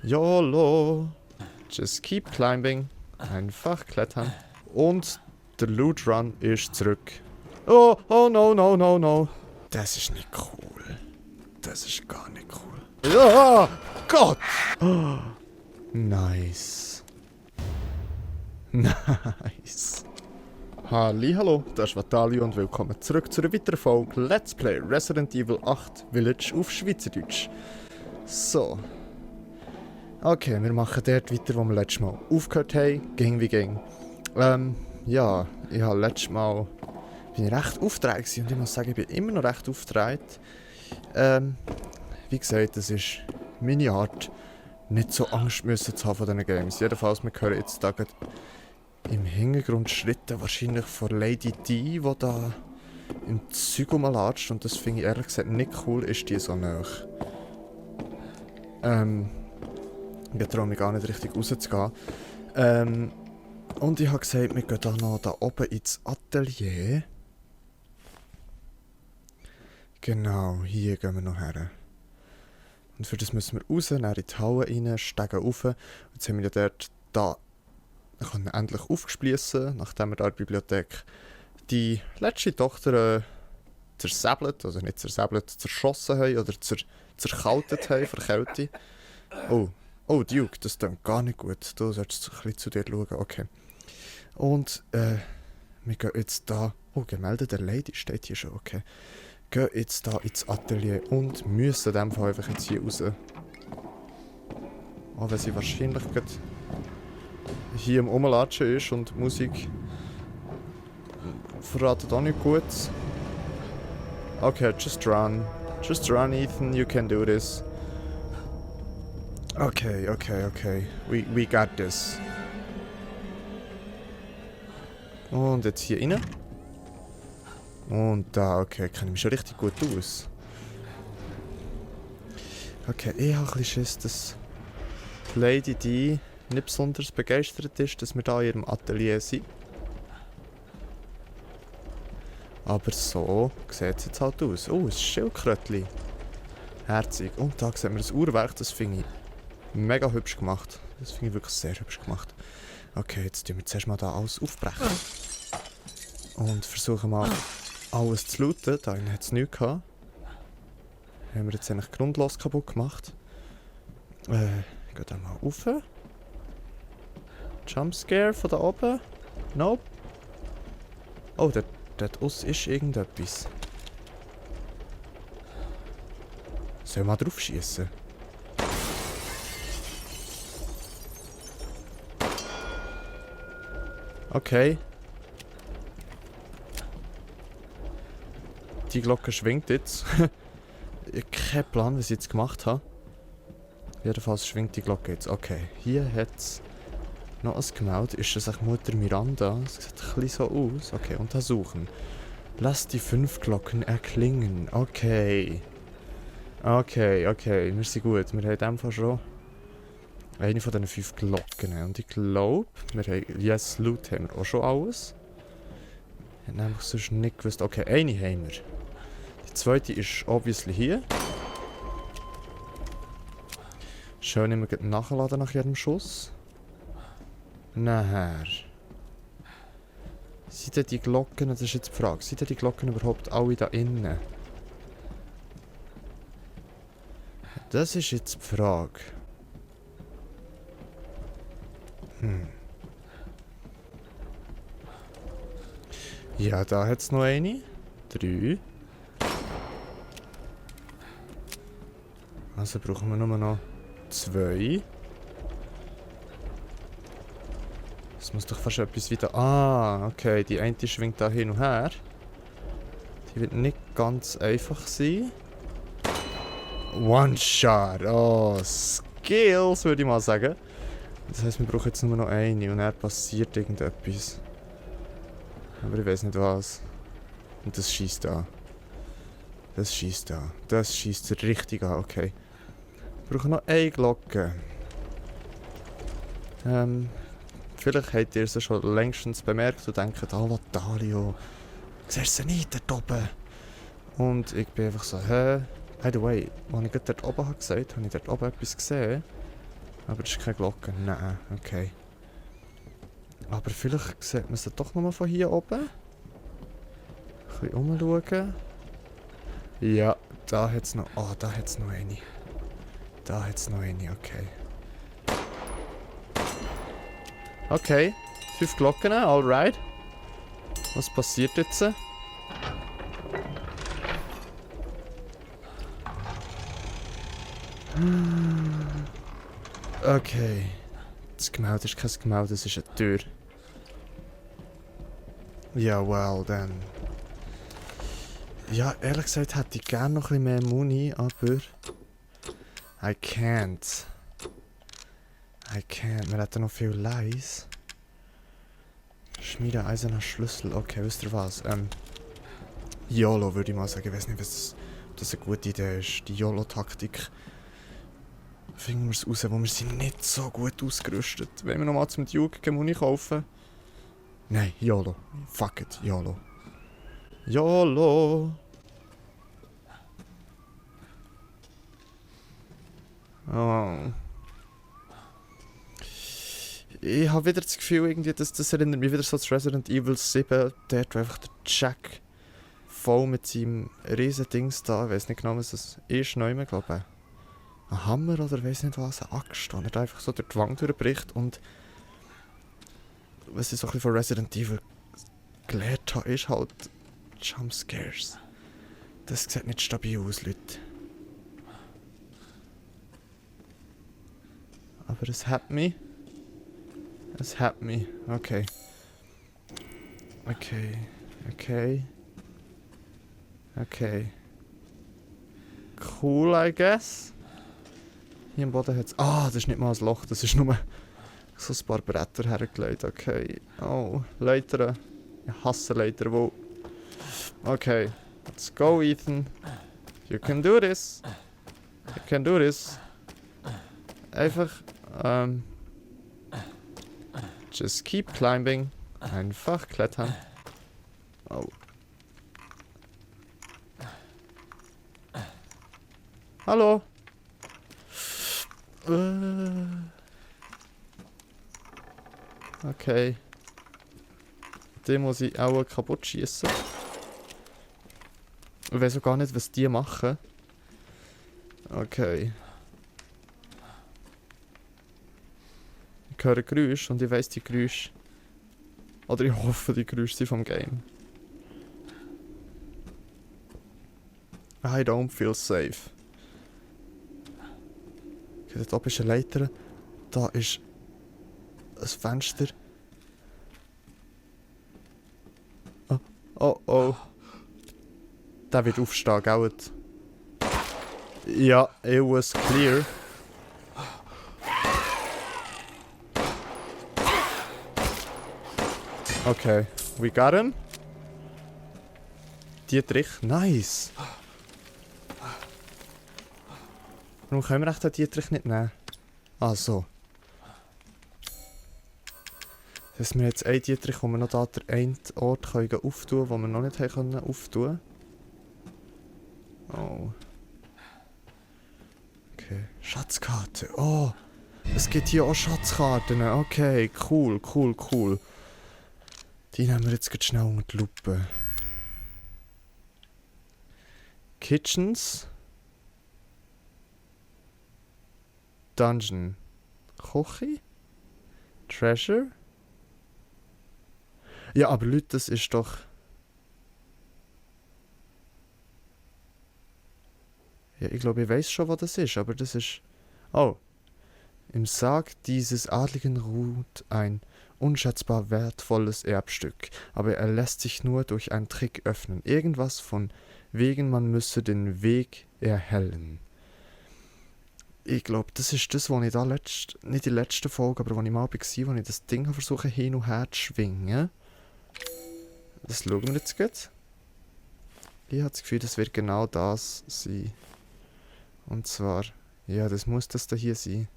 YOLO. Just keep climbing. Einfach klettern. Und der Loot Run ist zurück. Oh, oh no, no, no, no. Das ist nicht cool. Das ist gar nicht cool. Oh, Gott! Oh, nice. Nice. Hallo, das ist Vatalio und willkommen zurück zu einer weiteren Folge Let's Play Resident Evil 8 Village auf Schweizerdeutsch. So. Okay, wir machen dort weiter, wo wir letztes Mal aufgehört haben. Ging wie ging. Ja, ich habe letztes Mal bin ich recht aufgedreht gewesen und ich muss sagen, ich bin immer noch recht aufgedreht. Wie gesagt, das ist meine Art, nicht so Angst müssen zu haben von diesen Games. Jedenfalls, wir hören jetzt da im Hintergrund Schritte wahrscheinlich von Lady D, die da im Zeug rumlatscht. Und das finde ich ehrlich gesagt nicht cool, ist die so nah. Ich traue mich gar nicht richtig rauszugehen. Und ich habe gesagt, wir gehen da oben ins Atelier. Genau, hier gehen wir noch her. Und für das müssen wir raus, dann in die Halle rein, steigen rauf. Und jetzt haben wir ja dort wir können endlich aufgespliessen, nachdem wir da in der Bibliothek die letzte Tochter zersäbelt, also nicht zersäbelt, zerschossen haben oder zerkaltet haben, verkältet. Oh Duke, das klingt gar nicht gut. Du solltest ein bisschen zu dir schauen, okay. Und wir gehen jetzt da, Gemälde der Lady steht hier schon, okay. Gehen jetzt da ins Atelier und müssen in dem Fall einfach jetzt hier raus. Auch wenn sie wahrscheinlich gerade hier im Umlatschen ist und die Musik verratet auch nicht gut. Okay, just run. Just run, Ethan, you can do this. Okay. We got this. Und jetzt hier rein. Und da, okay, kenne ich mich schon richtig gut aus. Okay, ich habe ein bisschen Schiss, dass die Lady D nicht besonders begeistert ist, dass wir da in ihrem Atelier sind. Aber so sieht es jetzt halt aus. Oh, ein Schildkrötli. Herzig. Und da sehen wir das Uhrwerk, das finde ich mega hübsch gemacht. Das finde ich wirklich sehr hübsch gemacht. Okay, jetzt tun wir zuerst mal da alles aufbrechen. Und versuchen mal alles zu looten. Da hat es nichts gehabt. Haben wir jetzt eigentlich grundlos kaputt gemacht. Gehen da mal rauf. Jumpscare von da oben? Nope. Oh, dort aus ist irgendetwas. Soll ich mal drauf schießen? Okay. Die Glocke schwingt jetzt. Ich habe keinen Plan, was ich jetzt gemacht habe. Jedenfalls schwingt die Glocke jetzt. Okay, hier hat es noch ein Gemälde. Ist das echt Mutter Miranda? Das sieht ein bisschen so aus. Okay, untersuchen. Lass die 5 Glocken erklingen. Okay. Wir sind gut. Wir haben in dem Fall schon eine von diesen 5 Glocken. Und ich glaube, wir haben... Yes, Loot haben wir auch schon alles. Ich habe nämlich sonst nicht gewusst. Okay, eine haben wir. Die zweite ist obviously hier. Schön immer nachladen nach jedem Schuss. Nachher. Sind denn die Glocken, das ist jetzt die Frage, sind denn die Glocken überhaupt alle da innen? Das ist jetzt die Frage. Ja, da hat es noch eine. 3. Also brauchen wir nur noch 2. Das muss doch fast etwas wieder... Ah, okay, die eine schwingt da hin und her. Die wird nicht ganz einfach sein. One-Shot. Oh, Skills, würde ich mal sagen. Das heisst, wir brauchen jetzt nur noch eine und dann passiert irgendetwas. Aber ich weiß nicht was. Und das schießt da. Das schießt richtig an, okay. Wir brauchen noch eine Glocke. Vielleicht habt ihr sie schon längstens bemerkt und denkt, Vatalio, siehst du sie nicht dort oben? Und ich bin einfach so, hä? By the way, als ich gerade dort oben habe gesagt, habe ich dort oben etwas gesehen. Aber das ist keine Glocke. Nein, okay. Aber vielleicht sieht man sie doch nochmal von hier oben. Ein bisschen umschauen. Ja, da hat es noch... Oh, da hat es noch eine. Da hat es noch eine, okay. Okay, 5 Glocken, alright. Was passiert jetzt? Okay. Das Gemälde ist kein Gemälde, das ist eine Tür. Ja, well, dann. Ja, ehrlich gesagt hätte ich gerne noch ein bisschen mehr Muni, aber... I can't. Wir hätten noch viel Leis. Schmiede eiserner Schlüssel. Okay, wisst ihr was? YOLO würde ich mal sagen. Ich weiß nicht, ob das eine gute Idee ist. Die YOLO-Taktik. Finden wir es raus, wo wir sind nicht so gut ausgerüstet. Wollen wir nochmal zum Duke Muni kaufen? Nein, YOLO. Fuck it, YOLO. YOLO! Oh. Ich habe wieder das Gefühl, irgendwie, das erinnert mich wieder so an Resident Evil 7. Dort, wo einfach der Jack voll mit seinem riesen Dings da, ich weiß nicht genau, was das ist, neu, glaube ich. Ein Hammer oder weiß nicht was, eine Axt, und er einfach so durch die Wand durchbricht. Und was ich so ein bisschen von Resident Evil gelernt habe, ist halt Jumpscares. Das sieht nicht stabil aus, Leute. Aber es hat mich. Es hat mich. Okay. Okay. Cool, I guess. Hier am Boden hat es... Ah, das ist nicht mal ein Loch, das ist nur so ein paar Bretter hergelegt. Okay. Oh, Leitern. Ich hasse Leitern, wo... Okay. Let's go, Ethan. You can do this. You can do this. Einfach... Just keep climbing. Einfach klettern. Oh. Hallo. Okay. Den muss ich auch kaputt schießen. Ich weiß auch gar nicht, was die machen. Okay. Ich höre Geräusche und ich weiss die Geräusche. Oder ich hoffe, die Geräusche sind vom Game. I don't feel safe. Okay, dort oben ist eine Leiter. Da ist ein Fenster. Oh, oh, oh. Der wird aufstehen, gell? Ja, it was clear. Okay, we got him. Dietrich, nice. Warum können wir echt den Dietrich nicht nehmen? Ah, so. Das heißt, wir jetzt einen Dietrich, wo wir noch da den einen Ort können auftun, den wir noch nicht haben auftun. Oh. Okay, Schatzkarte. Oh, es gibt hier auch Schatzkarten. Okay, cool. Die nehmen wir jetzt schnell unter die Lupe. Kitchens. Dungeon. Küche. Treasure. Ja, aber Leute, das ist doch... Ja, ich glaube, ich weiß schon, was das ist, aber das ist... Oh. Im Sarg dieses Adligen ruht ein unschätzbar wertvolles Erbstück, aber er lässt sich nur durch einen Trick öffnen. Irgendwas von wegen, man müsse den Weg erhellen. Ich glaube, das ist das, was ich da nicht die letzte Folge, aber wo ich mal war, wo ich das Ding versuche hin und her zu schwingen. Das schauen wir jetzt gut. Ich habe das Gefühl, das wird genau das sein. Und zwar, ja, das muss das da hier sein.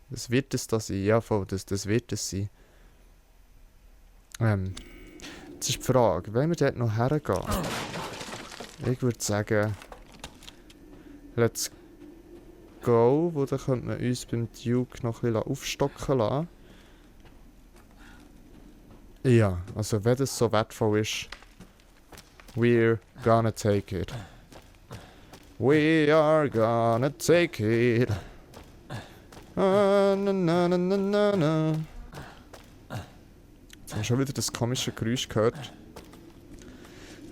Das wird es da sein, ja voll, das wird es sein. Jetzt ist die Frage, wollen wir dort noch hergehen? Ich würde sagen, let's go, wo dann könnte man uns beim Duke noch ein bisschen aufstocken lassen. Ja, also wenn das so wertvoll ist, we're gonna take it. We are gonna take it. Na, na, na, na, na, na. Jetzt haben wir schon wieder das komische Geräusch gehört.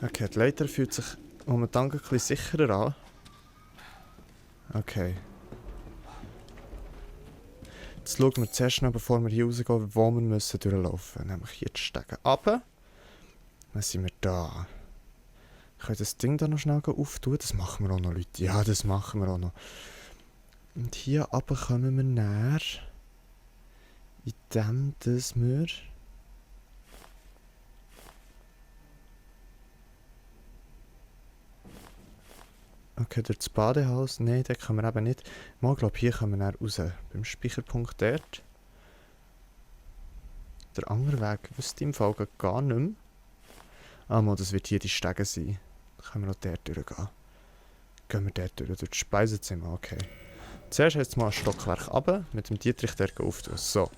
Okay, die Leiter fühlt sich momentan ein bisschen sicherer an. Okay. Jetzt schauen wir zuerst noch, bevor wir hier rausgehen, wo wir müssen durchlaufen müssen. Nämlich hier die Stege runter. Dann sind wir da. Können wir das Ding da noch schnell auftun? Das machen wir auch noch, Leute. Ja, das machen wir auch noch. Und hier runter kommen wir näher. Indem dass wir... Okay, durch das Badehaus. Nein, da können wir eben nicht. Ich glaube, hier kommen wir dann raus. Beim Speicherpunkt dort. Der andere Weg wüsste im Fall gar nicht mehr. Ah, mal, das wird hier die Stege sein. Dann können wir noch dort durchgehen. Gehen wir dort durch das Speisezimmer. Okay. Zuerst jetzt mal ein Stockwerk runter, mit dem Dietrich der auftun. So.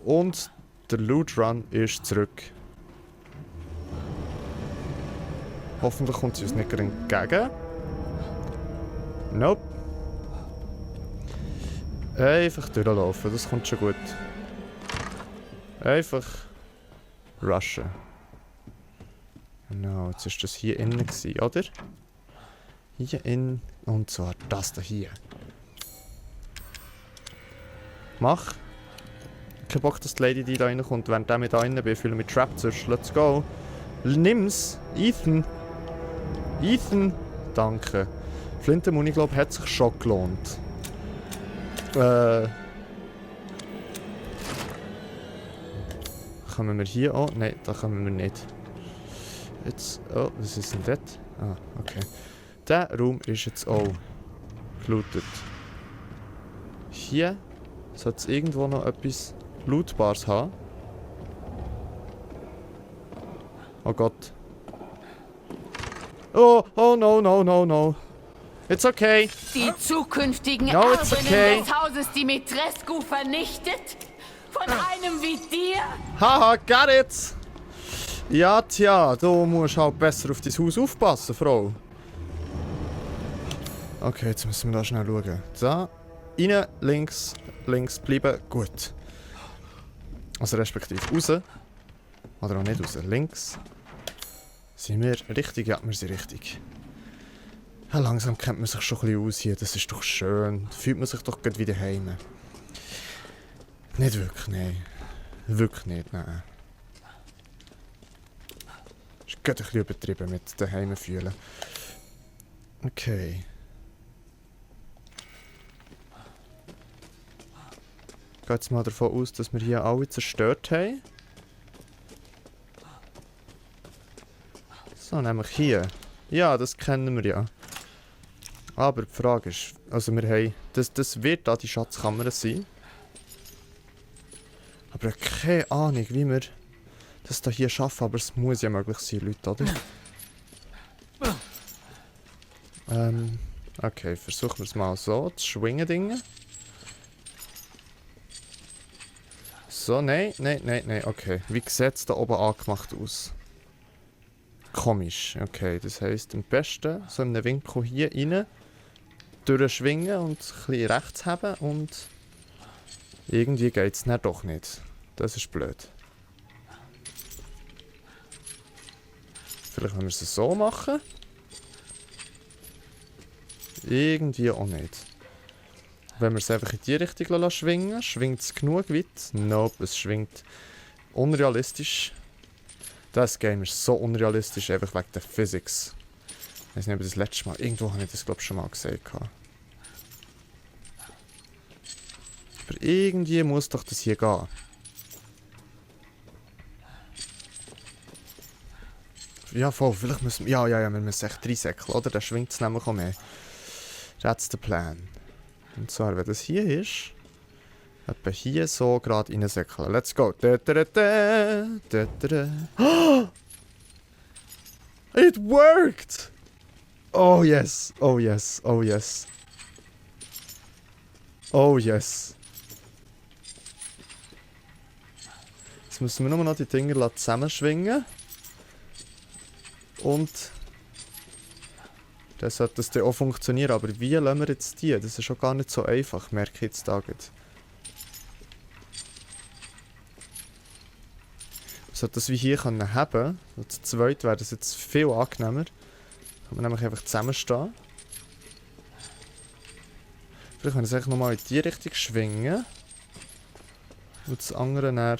Und der Loot Run ist zurück. Hoffentlich kommt sie uns nicht entgegen. Nope. Einfach durchlaufen, das kommt schon gut. Einfach rushen. Genau, jetzt war das hier innen, oder? Hier innen, und zwar das da hier. Mach. Kein Bock, dass die Lady die da reinkommt, während ich da innen bin, fühle mich trapped, sonst let's go. Nimm's! Ethan! Ethan! Danke. Flintenmuni, glaube ich, hat sich schon gelohnt. Kommen wir hier an? Nein, da kommen wir nicht. Jetzt, oh, was ist denn das? Ah, okay. Der Raum ist jetzt auch gelootet. Hier sollte es irgendwo noch etwas Lootbares haben. Oh Gott. Oh, oh no, no, no, no. It's okay. Die zukünftigen No, it's Erbinnen okay. des Hauses Dimitrescu vernichtet? Von einem wie dir? Haha, got it! Ja, tja, du musst halt besser auf dein Haus aufpassen, Frau. Okay, jetzt müssen wir da schnell schauen. So, rein, links, links bleiben, gut. Also respektive raus. Oder auch nicht raus, links. Sind wir richtig? Ja, wir sind richtig. Ja, langsam kennt man sich schon ein bisschen aus hier, das ist doch schön. Da fühlt man sich doch gleich wieder heim. Nicht wirklich, nein. Wirklich nicht, nein. Ist gerade ein bisschen übertrieben mit daheim fühlen. Okay. Ich gehe jetzt mal davon aus, dass wir hier alle zerstört haben. So, nämlich hier. Ja, das kennen wir ja. Aber die Frage ist, also wir haben, das wird da die Schatzkammer sein. Aber ich habe keine Ahnung, wie wir das hier schaffen, aber es muss ja möglich sein, Leute, oder? Okay, versuchen wir es mal so zu schwingen, Dinge. So, nein, nein, nein, nein, okay. Wie sieht es da oben angemacht aus? Komisch, okay. Das heisst, am besten so in einem Winkel hier rein durchschwingen und ein bisschen rechts haben und irgendwie geht es dann doch nicht. Das ist blöd. Vielleicht wenn wir es so machen. Irgendwie auch nicht. Wenn wir es einfach in die Richtung schwingen, schwingt es genug weit? Nope, es schwingt unrealistisch. Das Game ist so unrealistisch, einfach wegen der Physics. Ich weiß nicht, ob das letzte Mal, irgendwo habe ich das glaube ich schon mal gesagt. Aber irgendwie muss doch das hier gehen. Ja, voll, vielleicht müssen wir, ja, wir müssen echt reinsäckeln, oder? Dann schwingt es nämlich auch mehr. That's the plan. Und zwar, wenn das hier ist, etwa hier so gerade reinsäckeln. Let's go. Da, da, da, da, da, da. Oh! It worked! Oh yes, oh yes, oh yes. Oh yes. Jetzt müssen wir nur noch die Dinger zusammenschwingen. Und dann sollte das dann auch funktionieren. Aber wie lassen wir jetzt die? Das ist schon gar nicht so einfach, merke ich jetzt da gerade. Ich sollte das wie hier haben können. Und zu zweit wäre das jetzt viel angenehmer. Kann man nämlich einfach zusammenstehen. Vielleicht können wir es nochmal in die Richtung schwingen. Und das andere dann...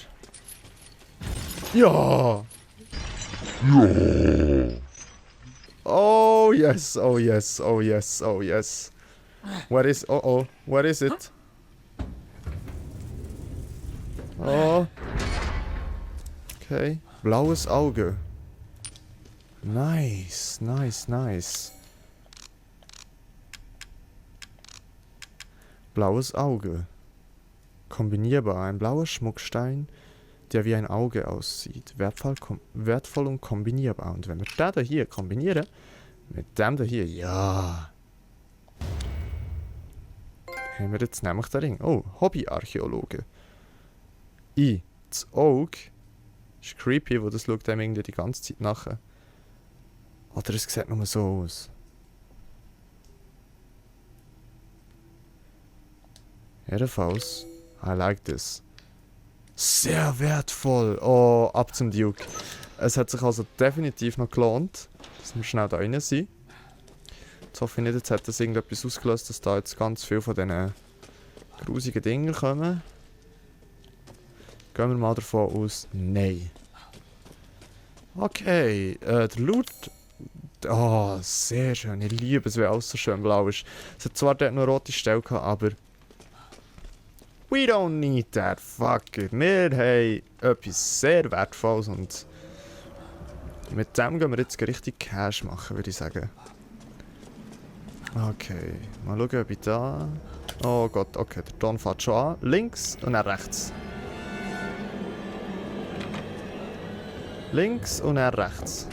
Ja! Ja! Oh yes, oh yes, oh yes, oh yes. Where is... Oh oh, where is it? Oh. Okay. Blaues Auge. Nice, nice, nice. Blaues Auge. Kombinierbar. Ein blauer Schmuckstein, der wie ein Auge aussieht. Wertvoll und kombinierbar. Und wenn wir den da hier kombinieren, mit dem da hier, ja. Haben wir jetzt nämlich den Ring. Oh, Hobbyarchäologe. Das Auge ist creepy, wo das schaut einem irgendwie die ganze Zeit nachher. Oder es sieht nur so aus. Jedenfalls, I like this. Sehr wertvoll. Oh, ab zum Duke. Es hat sich also definitiv noch gelohnt, dass wir schnell da rein sind. Jetzt hoffe ich nicht, jetzt hat das irgendetwas ausgelöst, dass da jetzt ganz viel von diesen grusigen Dingen kommen. Gehen wir mal davon aus, nein. Okay, der Loot... Oh, sehr schön. Ich liebe es, wenn alles so schön blau ist. Es hat zwar dort noch rote Stellen gehabt, aber... We don't need that, fuck it. Wir haben etwas sehr Wertvolles und... Mit dem gehen wir jetzt richtig Cash machen, würde ich sagen. Okay, mal schauen, ob ich da... Oh Gott, okay, der Ton fährt schon an. Links und dann rechts. Links und dann rechts.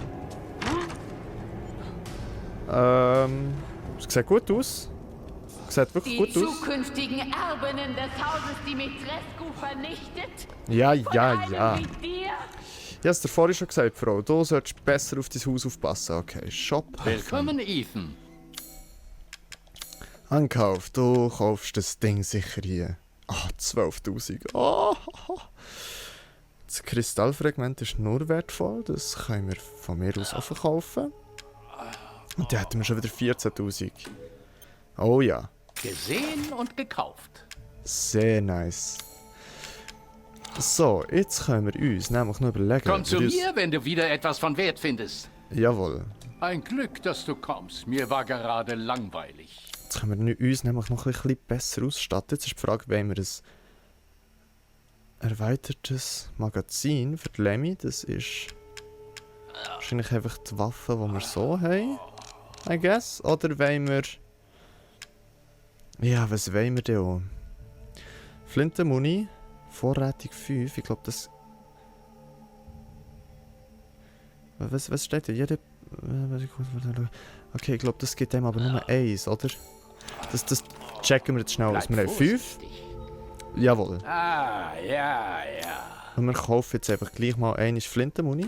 Es sieht gut aus. Sieht wirklich gut aus. Die zukünftigen Erbinnen des Hauses Dimitrescu vernichtet? Ja. Wie dir? Ich habe es dir vorhin schon gesagt, Frau. Du solltest besser auf dein Haus aufpassen. Okay, Shop. Willkommen, Ethan. Ankauf. Du kaufst das Ding sicher hier. Ah, 12.000. Oh. Das Kristallfragment ist nur wertvoll. Das können wir von mir aus auch verkaufen. Und da hätten wir schon wieder 14.000. Oh ja. Gesehen und gekauft. Sehr nice. So, jetzt können wir uns nämlich noch überlegen... Komm zu mir, wenn du wieder etwas von Wert findest. Jawohl. Ein Glück, dass du kommst. Mir war gerade langweilig. Jetzt können wir uns nämlich noch ein bisschen besser ausstatten. Jetzt ist die Frage, wollen wir ein erweitertes Magazin für die Lemmy? Das ist wahrscheinlich einfach die Waffe, die wir so haben. I guess. Oder wollen wir... Ja, was wollen wir denn auch? Flintenmuni, Vorrätig 5, ich glaube das... Was steht da? Jede... Okay, ich glaube das gibt dem aber nur 1, oder? Das checken wir jetzt schnell aus. Wir haben 5. Jawohl. Ah, ja. Und wir kaufen jetzt einfach gleich mal eine Flintenmuni.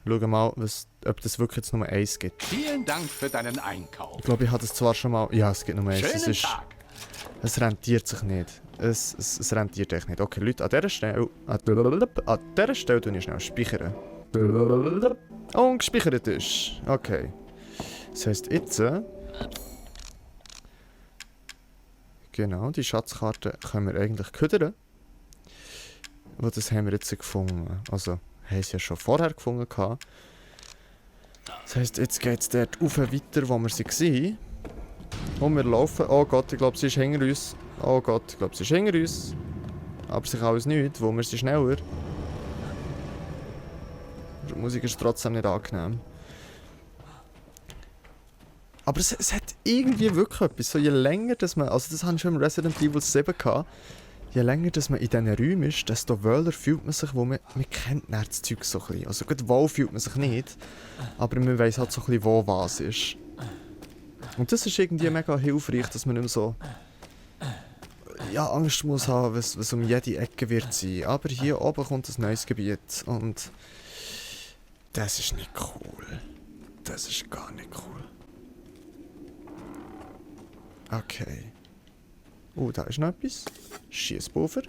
Schauen mal, ob das wirklich jetzt nur 1 gibt. Vielen Dank für deinen Einkauf. Ich glaube, ich hatte es zwar schon mal... Ja, es gibt nur 1. Schönen Tag. Es rentiert sich nicht. Es rentiert echt nicht. Okay, Leute, an dieser Stelle... An dieser Stelle tue ich schnell speichern. Und gespeichert ist. Okay. Das heisst, jetzt... Genau, die Schatzkarte können wir eigentlich ködern. Und das haben wir jetzt gefunden. Also... haben sie ja schon vorher gefunden. Das heisst, jetzt geht es dort rauf weiter, wo wir sie waren. Und wir laufen. Oh Gott, ich glaube, sie ist hinter uns. Oh Gott, ich glaube, sie ist hinter uns. Aber sie kann uns nicht, wo wir sie schneller. Die Musik ist trotzdem nicht angenehm. Aber es hat irgendwie wirklich etwas. So, je länger, dass man... Also das haben wir schon im Resident Evil 7 gehabt. Je länger dass man in diesen Räumen ist, desto wohler fühlt man sich, wo man kennt das Zeug so ein bisschen. Also gut, wohl fühlt man sich nicht, aber man weiss halt so ein bisschen, wo was ist. Und das ist irgendwie mega hilfreich, dass man nicht mehr so ja, Angst muss haben, was um jede Ecke wird sein. Aber hier oben kommt ein neues Gebiet und das ist nicht cool. Das ist gar nicht cool. Okay. Da ist noch etwas. Schiesspulver.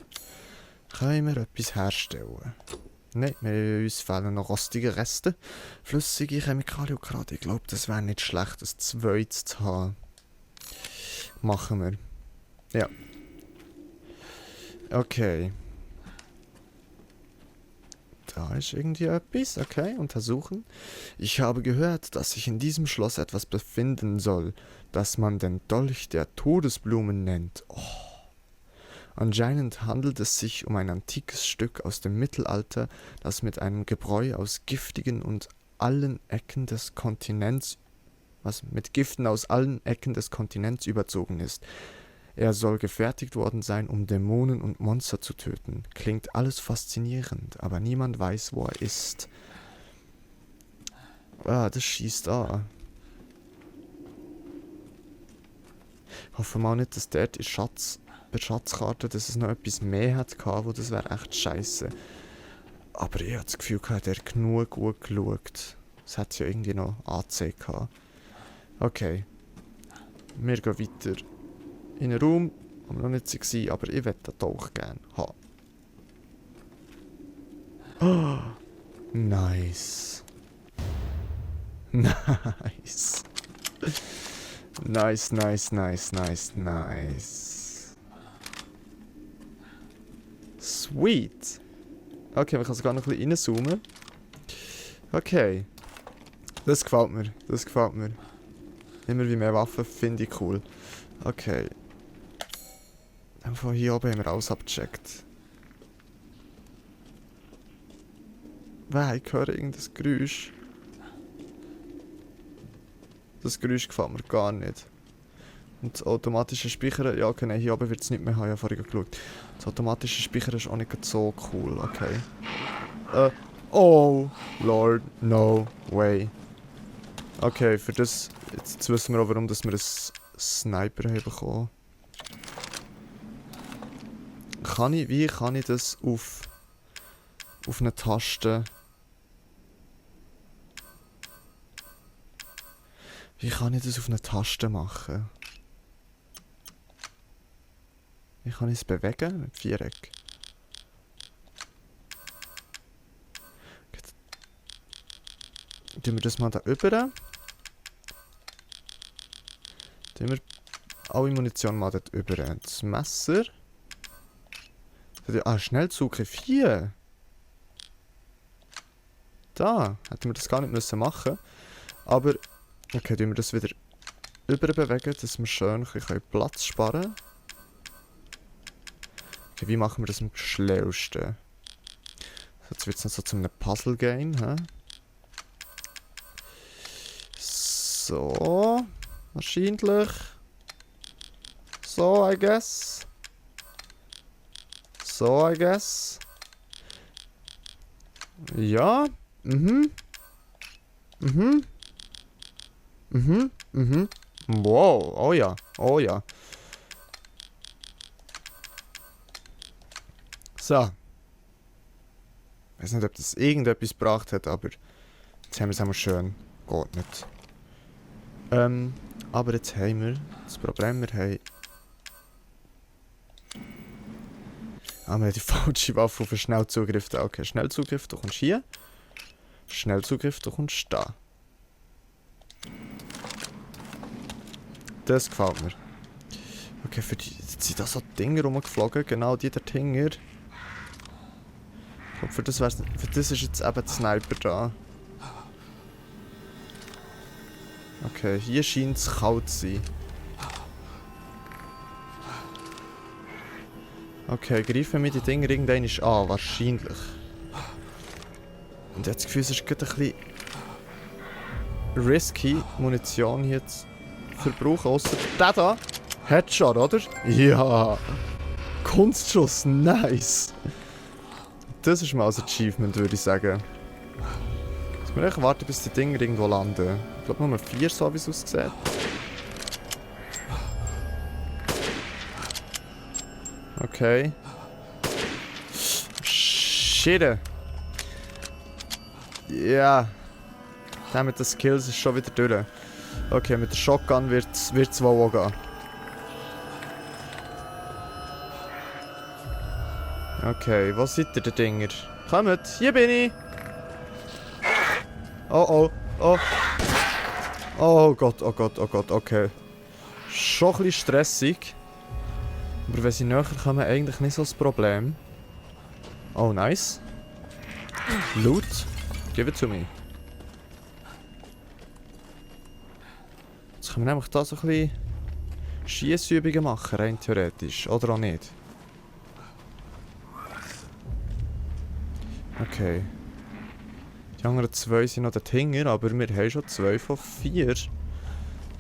Können wir etwas herstellen? Nein, uns fehlen noch rostige Reste. Flüssige Chemikalien und gerade. Ich glaube, das wäre nicht schlecht, ein zweites zu haben. Machen wir. Ja. Okay. Da ist irgendwie etwas. Okay, untersuchen. Ich habe gehört, dass sich in diesem Schloss etwas befinden soll, das man den Dolch der Todesblumen nennt. Oh. Anscheinend handelt es sich um ein antikes Stück aus dem Mittelalter, das mit einem Gebräu aus giftigen und allen Ecken des Kontinents, mit Giften aus allen Ecken des Kontinents überzogen ist. Er soll gefertigt worden sein, um Dämonen und Monster zu töten. Klingt alles faszinierend, aber niemand weiß, wo er ist. Das schießt an. Ich hoffe mal nicht, dass dort bei der Schatzkarte, dass es noch etwas mehr hat, wo das wäre echt scheiße. Aber ich habe das Gefühl, er hat genug gut geschaut. Es hat ja irgendwie noch AC gehabt. Okay. Wir gehen weiter in einen Raum, wo wir noch nicht waren, aber ich möchte den Tauch gerne haben. Oh, nice. Nice. Nice. Sweet. Okay, man kann sogar noch ein bisschen reinzoomen. Okay. Das gefällt mir. Immer wie mehr Waffen finde ich cool. Okay. Dann von hier oben haben wir alles abgecheckt. Ich höre irgendein Geräusch. Das Geräusch gefällt mir gar nicht. Und das automatische Speichern, ja okay, nein, hier oben wird es nicht mehr haben, ich habe vorhin geschaut. Das automatische Speichern ist auch nicht so cool, okay. Oh, Lord, no way. Okay, für das, jetzt wissen wir auch, warum dass wir einen Sniper haben bekommen. Wie kann ich das auf eine Taste... Wie kann ich das auf eine Taste machen? Wie kann ich es bewegen? Mit Viereck. Tun wir das mal da rüber. Tun wir alle Munition mal dort rüber. Das Messer. Schnellzug 4. Da. Hätten wir das gar nicht müssen machen. Aber, okay, tun wir das wieder rüber bewegen, dass wir schön ein bisschen Platz sparen können. Okay, wie machen wir das am schlausten? Jetzt wird es noch so zu einem Puzzle-Game, hä? So. Wahrscheinlich. So, I guess. Ja. Wow. Oh ja. So. Ich weiß nicht, ob das irgendetwas gebracht hat, aber jetzt haben wir es einmal schön geordnet. Aber jetzt haben wir das Problem, wir haben die falsche Waffe für Schnellzugriff da. Okay, Schnellzugriff, du kommst hier. Schnellzugriff, du kommst da. Das gefällt mir. Okay, jetzt sind da so Dinge rumgeflogen, genau die der Dinger. Ich glaube, für das ist jetzt eben der Sniper da. Okay, hier scheint es kalt zu sein. Okay, greifen wir die Dinger irgendwann an, wahrscheinlich. Und jetzt das Gefühl, es ist gerade ein bisschen risky, Munition hier zu verbrauchen, ausser der da. Headshot, oder? Ja! Kunstschuss, nice! Das ist mal ein Achievement, würde ich sagen. Jetzt müssen wir echt warten, bis die Dinger irgendwo landen. Ich glaube Nummer 4, so wie es aussieht. Okay. Shit. Ja. Der mit den Skills ist schon wieder durch. Okay, mit der Shotgun wird's wohl auch gehen. Okay, wo seid ihr, die Dinger? Kommt, hier bin ich! Oh oh, oh. Oh Gott, oh Gott, oh Gott, okay. Schon ein bisschen stressig. Aber wenn sie näher kommen, eigentlich nicht so das Problem. Oh, nice. Loot. Give it to me. Jetzt können wir nämlich da so ein bisschen Schiessübungen machen, rein theoretisch. Oder auch nicht. Okay. Die anderen 2 sind noch dahinter, aber wir haben schon 2 von 4.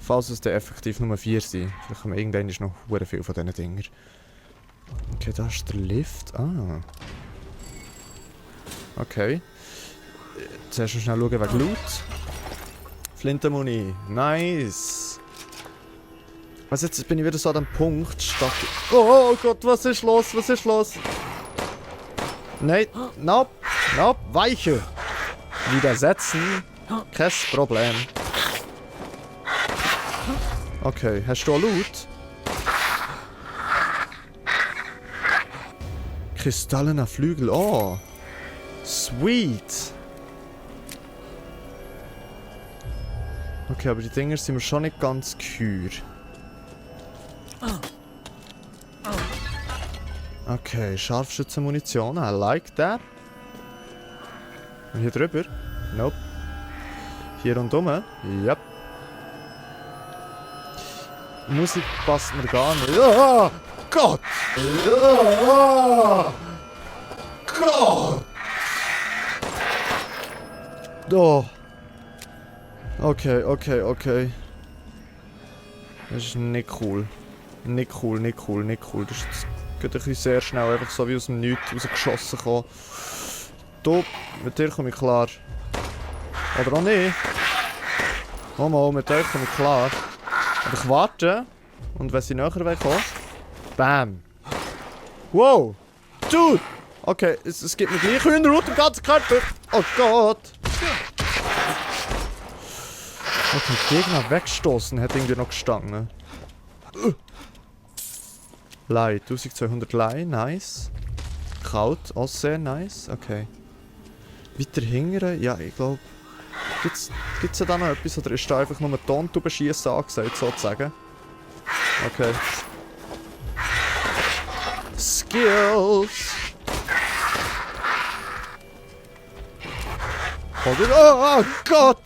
Falls es dann effektiv nur 4 sind. Vielleicht haben wir irgendwann noch sehr viel von diesen Dingern. Okay, da ist der Lift. Ah. Okay. Zuerst mal schnell schauen wegen Loot. Flintenmuni. Nice. Also jetzt bin ich wieder so an dem Punkt. Statt... Oh Gott, was ist los? Was ist los? Nein, nope, nope, weiche. Widersetzen. Kein Problem. Okay, hast du Loot? Kristallene Flügel, oh. Sweet. Okay, aber die Dinger sind mir schon nicht ganz kühl. Okay, Scharfschützenmunition, I like that. Und hier drüber? Nope. Hier rundum? Yep. Musik passt mir gar nicht. Oh Gott! Oh Gott! Oh. Okay, okay, okay. Das ist nicht cool. Nicht cool, nicht cool, nicht cool. Das ist geht ein bisschen sehr schnell, einfach so wie aus dem Nichts rausgeschossen kommen. Du, mit dir komme ich klar. Oder auch nicht. Oh mal, mit euch komme ich klar. Aber ich warte. Und wenn sie näher kommen, bam. Wow! Dude! Okay, es gibt mir gleich Hühnerhaut im ganzen Körper. Oh Gott! Okay, Gegner wegstoßen hat irgendwie noch gestanden. Lei, 1200 Lei, nice. Kraut, auch sehr nice, okay. Weiter hingern, ja, ich glaube. Gibt's da noch etwas oder ist da einfach nur ein Tontubenschiessen angesagt, sozusagen? Okay. Skills! Oh Gott!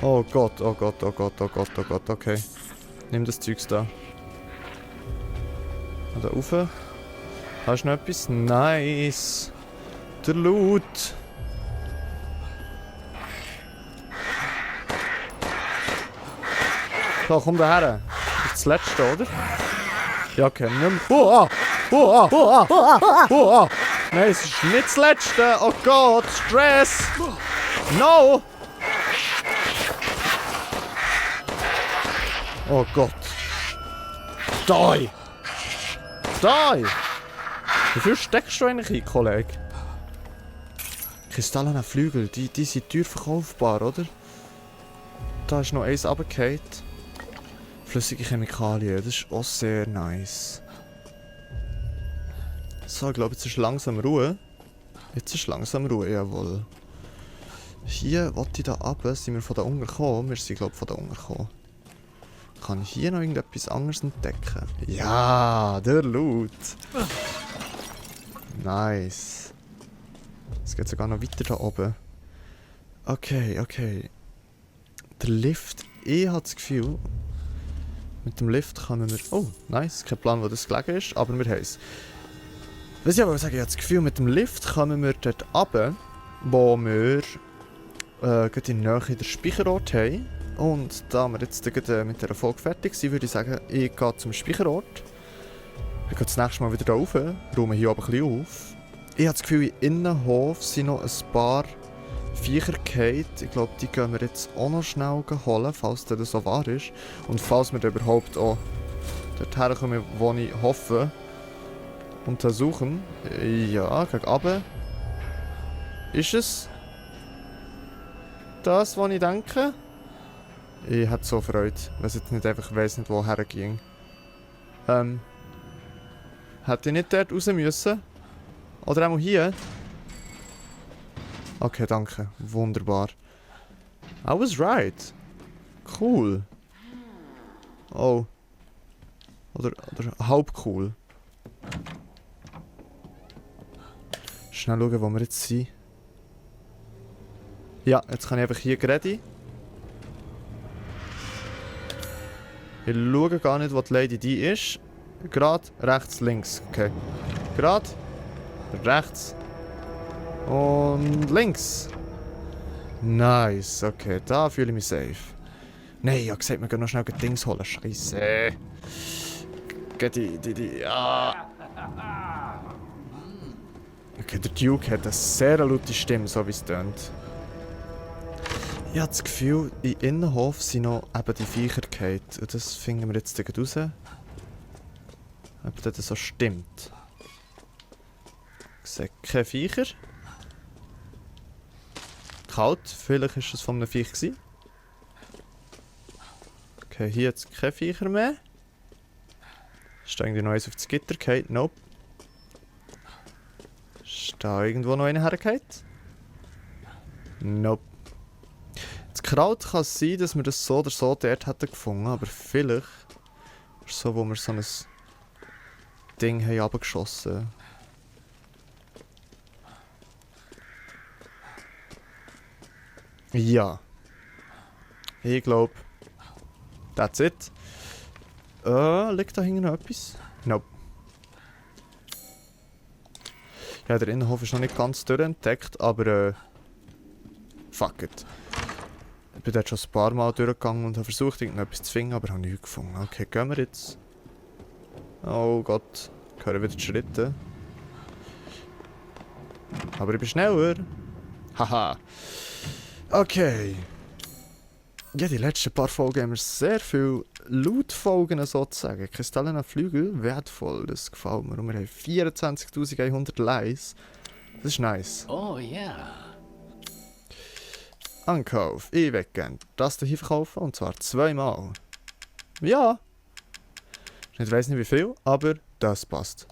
Oh Gott, oh Gott, oh Gott, oh Gott, oh Gott, okay. Nimm das Zeugs da. Da rauf. Hast du noch etwas? Nice! Der Loot! So, komm da her. Das ist das letzte, oder? Ja, okay. Nein, es ist nicht das letzte! Oh Gott! Stress! No! Oh Gott. Die! Die! Wie viel steckst du eigentlich ein, Kollege? Kristallene Flügel, die sind teuer verkaufbar, oder? Da ist noch eins runtergefallen. Flüssige Chemikalien, das ist auch sehr nice. So, ich glaube, jetzt ist langsam Ruhe. Jetzt ist langsam Ruhe, jawohl. Hier, wollte ich da runter, sind wir von da unten gekommen? Wir sind, glaube ich, von da unten gekommen. Kann ich hier noch irgendetwas anderes entdecken? Ja, der Loot. Nice. Es geht sogar noch weiter da oben. Okay, okay. Der Lift. Ich habe das Gefühl, mit dem Lift können wir... Oh, nice. Kein Plan, wo das gelegen ist, aber wir haben es. Was ich aber sagen, ich habe das Gefühl, mit dem Lift kommen wir dort runter, wo wir gerade in der Nähe den Speicherort haben. Und da wir jetzt mit der Folge fertig sind, würde ich sagen, ich gehe zum Speicherort. Ich gehe das nächste Mal wieder da rauf, räume hier oben ein bisschen auf. Ich habe das Gefühl, im Innenhof sind noch ein paar Viecher geht. Ich glaube, die gehen wir jetzt auch noch schnell holen, falls das so wahr ist. Und falls wir dann überhaupt auch dorthin kommen, wo ich hoffe. Untersuchen. Ja, gegen runter. Ist es das, was ich denke? Ich hätte so Freude, wenn es jetzt nicht einfach weiss nicht, woher ging. Hätte ich nicht dort raus müssen? Oder einmal hier? Okay, danke. Wunderbar. I was right. Cool. Oh. Oder halb cool. Schnell schauen, wo wir jetzt sind. Ja, jetzt kann ich einfach hier ready. Ich schaue gar nicht, wo die Lady die ist. Gerade, rechts, links. Okay. Gerade, rechts und links. Nice. Okay, da fühle ich mich safe. Nein, ich habe gesagt, wir gehen noch schnell Dings holen. Scheiße. Geht die. Ja. Okay, der Duke hat eine sehr laute Stimme, so wie es tönt. Ich habe das Gefühl, im Innenhof sind noch eben die Viecher gefallen. Und das finden wir jetzt raus. Ob das so stimmt. Ich sehe keine Viecher. Kalt, vielleicht war es von einem Viech gewesen. Okay, hier jetzt keine Viecher mehr. Ist da irgendwie noch eins auf das Gitter gefallen? Nope. Ist da irgendwo noch einer hergefallen? Nope. Das Kraut kann es sein, dass wir das so oder so dort hätten gefunden, aber vielleicht ist es so, wo wir so ein Ding haben runtergeschossen. Ja. Ich glaube, that's it. Liegt da hinten noch etwas? Nope. Ja, der Innenhof ist noch nicht ganz durchentdeckt, aber fuck it. Ich bin dort schon ein paar Mal durchgegangen und habe versucht, irgendetwas zu finden, aber habe nichts gefunden. Okay, gehen wir jetzt. Oh Gott, ich höre wieder die Schritte. Aber ich bin schneller. Haha. Okay. Ja, die letzten paar Folgen haben wir sehr viele Loot-Folgen sozusagen. Kristallene Flügel, wertvoll, das gefällt mir. Und wir haben 24.100 Likes. Das ist nice. Oh ja. Ankauf. Ich will gerne das hier verkaufen, und zwar 2-mal. Ja. Ich weiß nicht wie viel, aber das passt.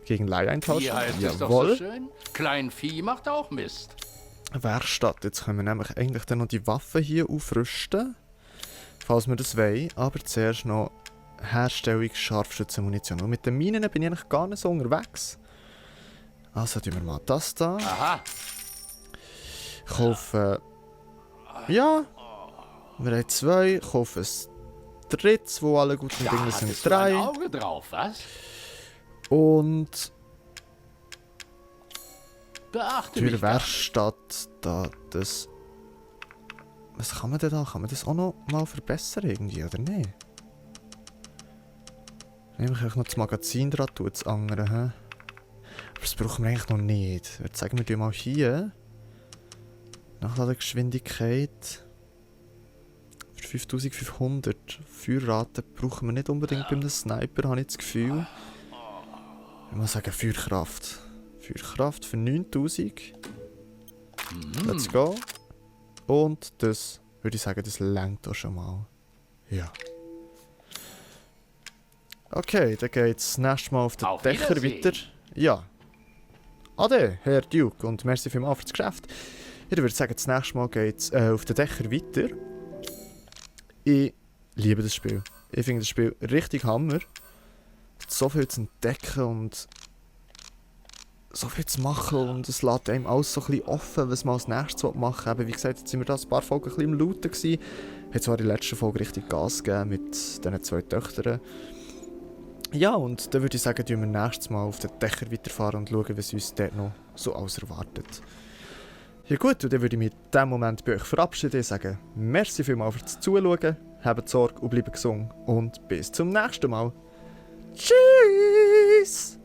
Gegen Leih eintauschen. Hier heißt es doch so schön. Kleinvieh macht auch Mist. Werkstatt. Jetzt können wir nämlich eigentlich dann noch die Waffen hier aufrüsten. Falls wir das wollen. Aber zuerst noch Herstellung Scharfschützenmunition. Und mit den Minen bin ich eigentlich gar nicht so unterwegs. Also tun wir mal das da. Aha. Kaufen. Ja. Wir haben 2. Kaufen ein drittes, wo alle guten Dinge sind. Hattest du 3. ein Auge drauf, was? Und Beachte für mich die da. Werkstatt da das. Was kann man denn da? Kann man das auch noch mal verbessern irgendwie, oder nicht? Nehme ich noch das Magazin dran, tue das andere, hä? Aber das brauchen wir eigentlich noch nicht. Ich würde sagen, wir tun mal hier. Nachladegeschwindigkeit. Für 5500 Feuerrate brauchen wir nicht unbedingt bei einem Sniper, habe ich das Gefühl. Ich muss sagen, Feuerkraft. Feuerkraft für 9000. Let's go. Und das, würde ich sagen, das reicht auch schon mal. Ja. Okay, dann geht es nächstes Mal auf den Auf Dächer Wiedersehen. weiter. Ja. Ade, Herr Duke, und merci vielmals für das Geschäft. Ich würde sagen, das nächste Mal geht es auf den Dächer weiter. Ich liebe das Spiel. Ich finde das Spiel richtig Hammer. Es hat so viel zu entdecken und so viel zu machen, und es lässt einem alles so ein bisschen offen, was man als nächstes machen will. Eben, wie gesagt, jetzt sind wir da ein paar Folgen ein bisschen im Looten gewesen. Hat zwar in der letzten Folge richtig Gas gegeben mit diesen 2 Töchtern. Ja, und dann würde ich sagen, tun wir nächstes Mal auf den Dächer weiterfahren und schauen, was uns dort noch so alles erwartet. Ja gut, und dann würde ich mich in diesem Moment bei euch verabschieden und sagen, merci vielmals fürs Zuschauen, habt Sorge und bleibt gesund und bis zum nächsten Mal. Tschüss!